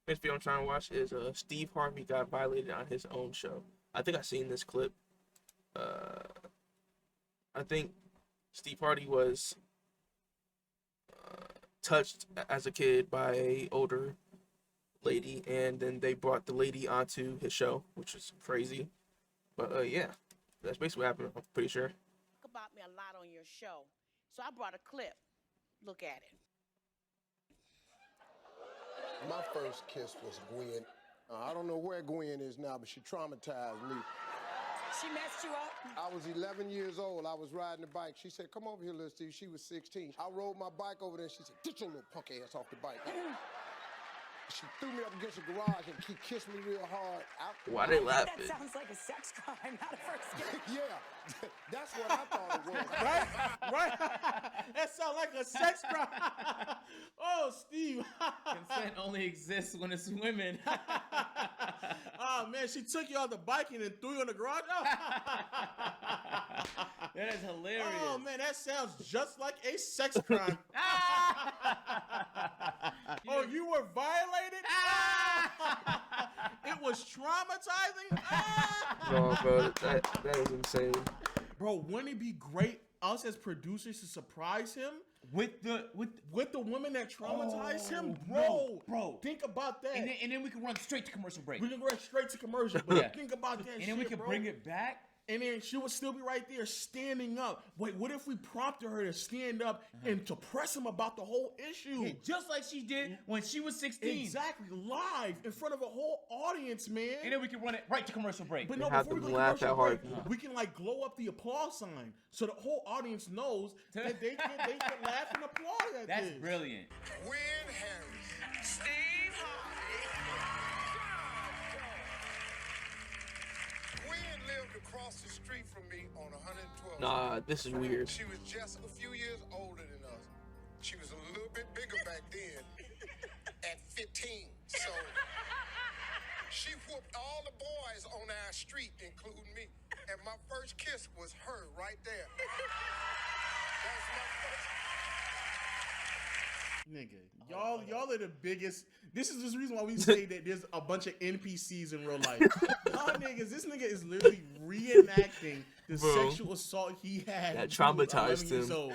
Next video I'm trying to watch is Steve Harvey got violated on his own show. I think I've seen this clip. I think Steve Harvey was touched as a kid by a older lady, and then they brought the lady onto his show, which is crazy. But yeah, that's basically what happened. I'm pretty sure. Talk about me a lot on your show, so I brought a clip. Look at it. My first kiss was Gwen. I don't know where Gwen is now, but she traumatized me. She messed you up? I was 11 years old. I was riding a bike. She said, come over here, little Steve. She was 16. I rode my bike over there. She said, get your little punk ass off the bike. She threw me up against the garage and she kissed me real hard. Why they laughing? That sounds like a sex crime, not a first kiss. Yeah, that's what I thought it was. Right? That sounds like a sex crime. Oh, Steve. Consent only exists when it's women. Oh, man, she took you off the bike and then threw you in the garage. Oh. That is hilarious. Oh, man, that sounds just like a sex crime. Oh, you were violated? It was traumatizing? No, bro, that is insane. Bro, wouldn't it be great us as producers to surprise him with the woman that traumatized him? Bro, think about that. And then we can run straight to commercial break. We can go straight to commercial, but think about that. And then we can bring it back. And then she would still be right there standing up. Wait, what if we prompted her to stand up and to press him about the whole issue? Yeah, just like she did when she was 16. Exactly, live in front of a whole audience, man. And then we can run it right to commercial break. But no, have before we them go to laugh commercial that break, hard. we can like glow up the applause sign so the whole audience knows that they can laugh and applaud at That's this. brilliant. Gwen Harris. Steve Harvey. Gwen lived across the street from me on 112th. Nah, this is weird. She was just a few years older than us. She was a little bit bigger back then at 15. So she whooped all the boys on our street, including me. And my first kiss was her right there. That's my first. Nigga, y'all are the biggest. This is the reason why we say that there's a bunch of NPCs in real life. Y'all niggas, this nigga is literally reenacting the Bro, sexual assault he had. that when he was traumatized 11 years him. old.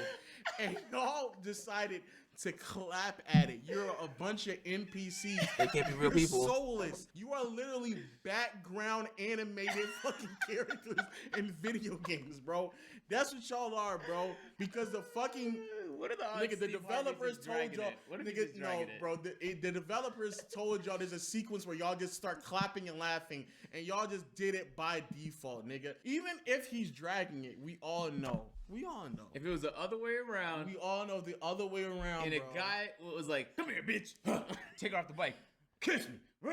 And y'all decided to clap at it. You're a bunch of NPCs. They can't be real You're people. soulless. You are literally background animated fucking characters in video games, bro. That's what y'all are, bro. Because the fucking What are the odds? nigga, the Steve Harvey's developers just told dragging y'all, it? What if he's nigga, just no, dragging it? bro. The developers told y'all there's a sequence where y'all just start clapping and laughing, and y'all just did it by default, nigga. Even if he's dragging it, we all know. We all know. If it was the other way around, We all know the other way around, and a bro. guy was like, "Come here, bitch, take her off the bike, kiss me."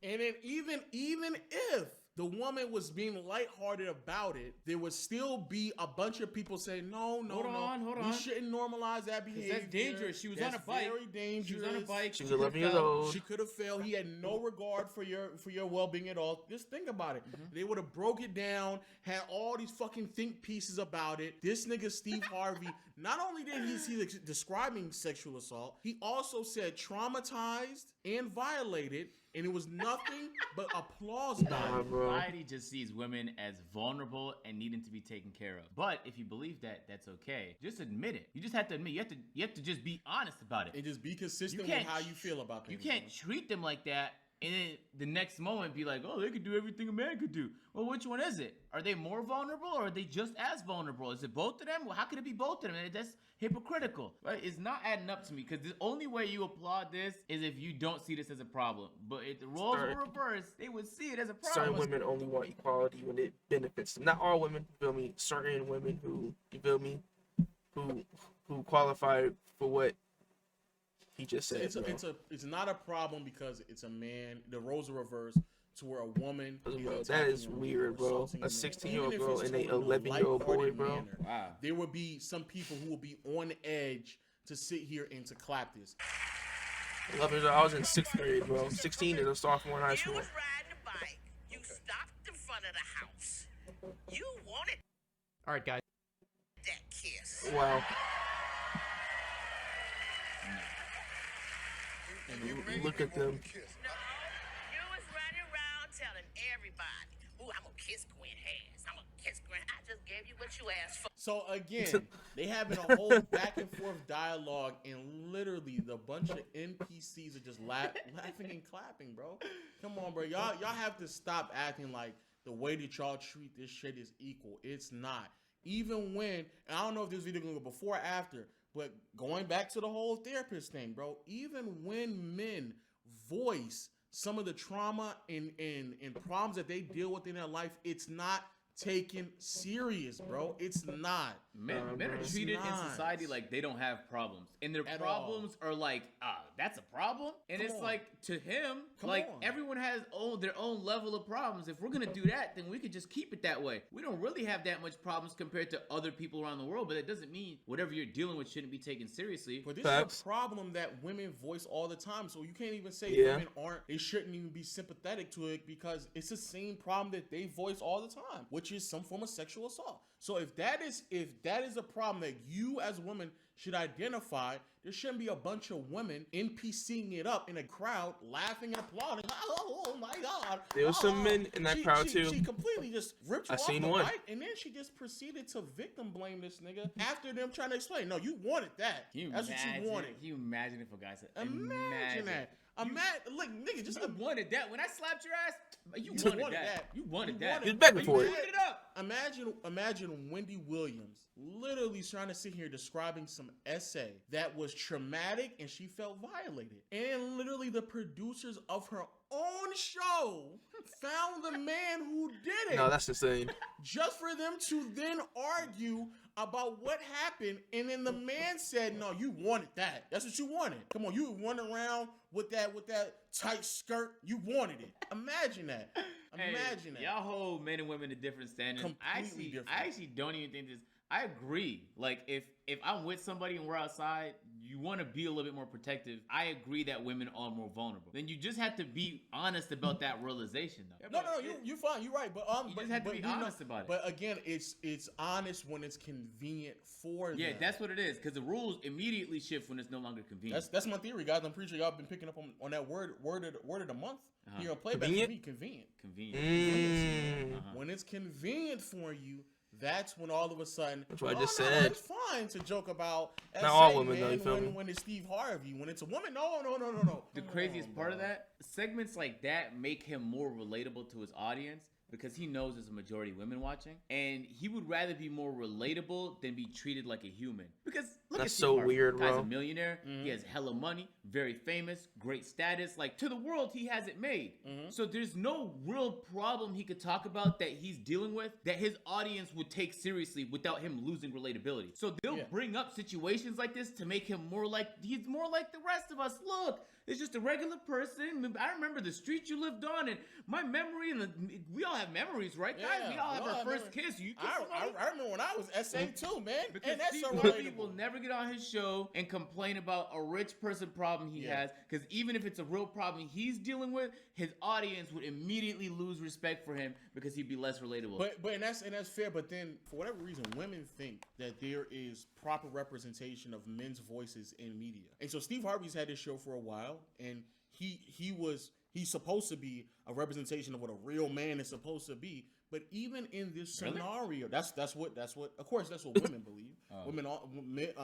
And then even if the woman was being lighthearted about it, there would still be a bunch of people saying, no, Hold on. we shouldn't normalize that behavior. That's dangerous. She was on That's a bike. Very dangerous. She was on a bike. She was 11 years old. She could have failed. He had no regard for your well-being at all. Just think about it. They would have broke it down, had all these fucking think pieces about it. This nigga Steve Harvey, not only did he describing sexual assault, he also said traumatized and violated, and it was nothing but applause by Nah, it. bro. Society just sees women as vulnerable and needing to be taken care of. But if you believe that, that's okay. Just admit it. You just have to admit. You have to just be honest about it. And just be consistent You with can't how you feel about You things. can't treat them like that and then the next moment be like, "Oh, they could do everything a man could do." Well, which one is it? Are they more vulnerable or are they just as vulnerable? Is it both of them? Well, how could it be both of them? That's hypocritical, right? It's not adding up to me because the only way you applaud this is if you don't see this as a problem. But if the roles were reversed, they would see it as a problem. Certain women only want equality when it benefits them. Not all women, you feel me? Certain women who, you feel me, who qualify for what he just said. It's not a problem because it's a man. The roles are reversed to where a woman. Bro, is that attacking is a man weird, or bro. assaulting A man. 16-year-old Even if girl it's and a told in 11-year-old boy, lighthearted bro. manner, Wow. There will be some people who will be on edge to sit here and to clap this. 11 years old, I was in 6th grade, bro. 16 is a sophomore in high You school. was riding a bike. You stopped in front of the house. You wanted All right, guys. that kiss. Wow. You made Look me at wanna them. kiss. No, you was running around telling everybody, "Ooh, I'm gonna kiss Gwen Harris. I'm gonna kiss Gwen." I just gave you what you asked for. So again, they having a whole back and forth dialogue, and literally the bunch of NPCs are just laughing and clapping, bro. Come on, bro. Y'all have to stop acting like the way that y'all treat this shit is equal. It's not. Even when, and I don't know if this video gonna go before or after, but going back to the whole therapist thing, bro. Even when men voice some of the trauma and problems that they deal with in their life, it's not taken serious, bro. It's not. Men are bro. treated It's in not. society like they don't have problems, and their At problems are like, that's a problem, and Come it's on. like to him, Come like on. everyone has their own level of problems. If we're gonna do that, then we could just keep it that way. We don't really have that much problems compared to other people around the world, but it doesn't mean whatever you're dealing with shouldn't be taken seriously. But this Facts. is a problem that women voice all the time. So you can't even say Yeah. women they shouldn't even be sympathetic to it, because it's the same problem that they voice all the time, which is some form of sexual assault. So if that is a problem that you as a woman should identify, there shouldn't be a bunch of women NPCing it up in a crowd, laughing and applauding. Oh my God! There was some men in that crowd, too. She completely just ripped you I off seen the one. mic, and then she just proceeded to victim blame this nigga after them trying to explain. No, you wanted that. Can you That's imagine, what you wanted. Can you imagine if a guy said, Imagine that. Look, nigga, just You wanted that when I slapped your ass. You You wanted wanted that. that. You wanted You that. wanted- He was begging You for it. wanted it up. imagine Wendy Williams literally trying to sit here describing some essay that was traumatic and she felt violated. And literally the producers of her own show found the man who did it. No, that's insane. Just for them to then argue about what happened, and then the man said, "No, you wanted that. That's what you wanted. Come on, you were running around with that tight skirt. You wanted it. Imagine that. Imagine that. Y'all hold men and women to different standards. Completely different. I actually don't even think this. I agree. Like if I'm with somebody and we're outside, you want to be a little bit more protective. I agree that women are more vulnerable. Then you just have to be honest about that realization, though. No, you're fine. You're right. But You just have to be honest about it. But again, it's honest when it's convenient for them. Yeah, that's what it is. Because the rules immediately shift when it's no longer convenient. That's my theory, guys. I'm pretty sure y'all been picking up on that word of the month. Here on Playback. Convenient? Convenient. Convenient. When it's convenient for you, that's when all of a sudden, That's what I just no, said. it's fine to joke about. Not all SA, women, though, you man, feel me? when it's Steve Harvey, when it's a woman, no. The craziest part of that, segments like that make him more relatable to his audience because he knows there's a majority of women watching, and he would rather be more relatable than be treated like a human. Because look That's at so Steve Harvey. weird, Guy's bro. a millionaire. He has hella money, very famous, great status. Like to the world, he has it made. So there's no real problem he could talk about that he's dealing with that his audience would take seriously without him losing relatability. So they'll bring up situations like this to make him he's more like the rest of us. Look, it's just a regular person. I remember the street you lived on, and my memory, we all have memories, right, guys? Yeah, we all have we all our have first memories. kiss. You kiss I somebody? remember when I was SA too, man. Because And that's Steve so Harvey relatable. will never get on his show and complain about a rich person problem he has. Because even if it's a real problem he's dealing with, his audience would immediately lose respect for him because he'd be less relatable. But and that's fair. But then for whatever reason, women think that there is proper representation of men's voices in media. And so Steve Harvey's had this show for a while, and he's supposed to be a representation of what a real man is supposed to be. But even in this scenario, that's what of course that's what women believe.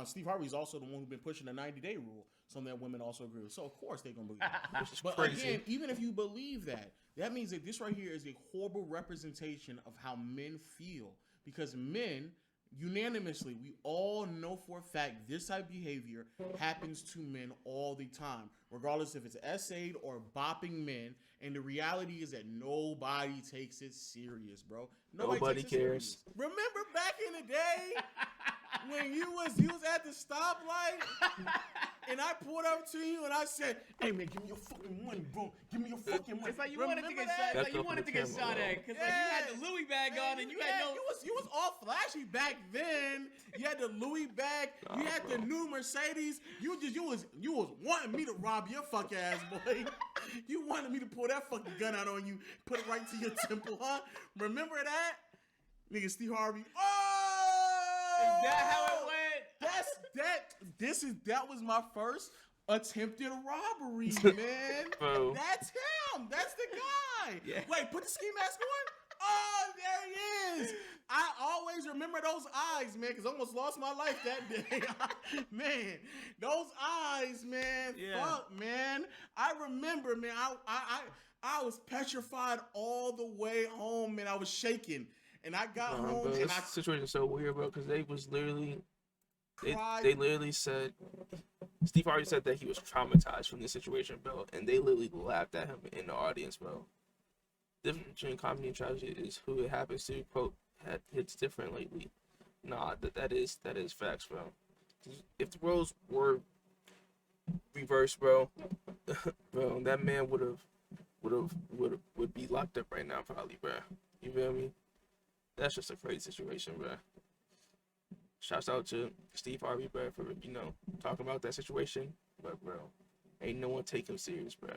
Steve Harvey's also the one who's been pushing the 90-day rule, something that women also agree with. So of course they're gonna believe that. But crazy. again, even if you believe that, that means that this right here is a horrible representation of how men feel. Because men, unanimously, we all know for a fact this type of behavior happens to men all the time, regardless if it's essayed or bopping men. And the reality is that nobody takes it serious, bro. Nobody takes it cares. serious. Remember back in the day when you was at the stoplight and I pulled up to you and I said, "Hey man, give me your fucking money, bro. Give me your fucking money." it's like you wanted to Remember get that? shot. That's Like you up wanted to to get the shot camera, at because like you had the Louis bag on and you had no. You was all flashy back then. You had the Louis bag. You had the new Mercedes. You was wanting me to rob your fuck ass, boy. You wanted me to pull that fucking gun out on you, put it right to your temple, huh? Remember that, nigga? Steve Harvey. Oh, Is that how it went? that was my first attempted robbery, man. Bro. That's him. That's the guy. Yeah. Wait, put the ski mask on. Oh, there he is. I always remember those eyes, man, because I almost lost my life that day. Man, those eyes, man. Yeah. Fuck, man. I remember, man. I was petrified all the way home, man. I was shaking. And I got home Bro, and this I situation is so weird, bro, because they was literally, cried. they literally said, Steve Harvey said that he was traumatized from this situation, bro, and they literally laughed at him in the audience, bro. The difference between comedy and tragedy is who it happens to. Quote, hits different lately. Nah, that is facts, bro. If the roles were reversed, bro, bro, that man would be locked up right now, probably, bro. You feel me? That's just a crazy situation, bro. Shouts out to Steve Harvey, bro, for talking about that situation. But bro, ain't no one take him serious, bro.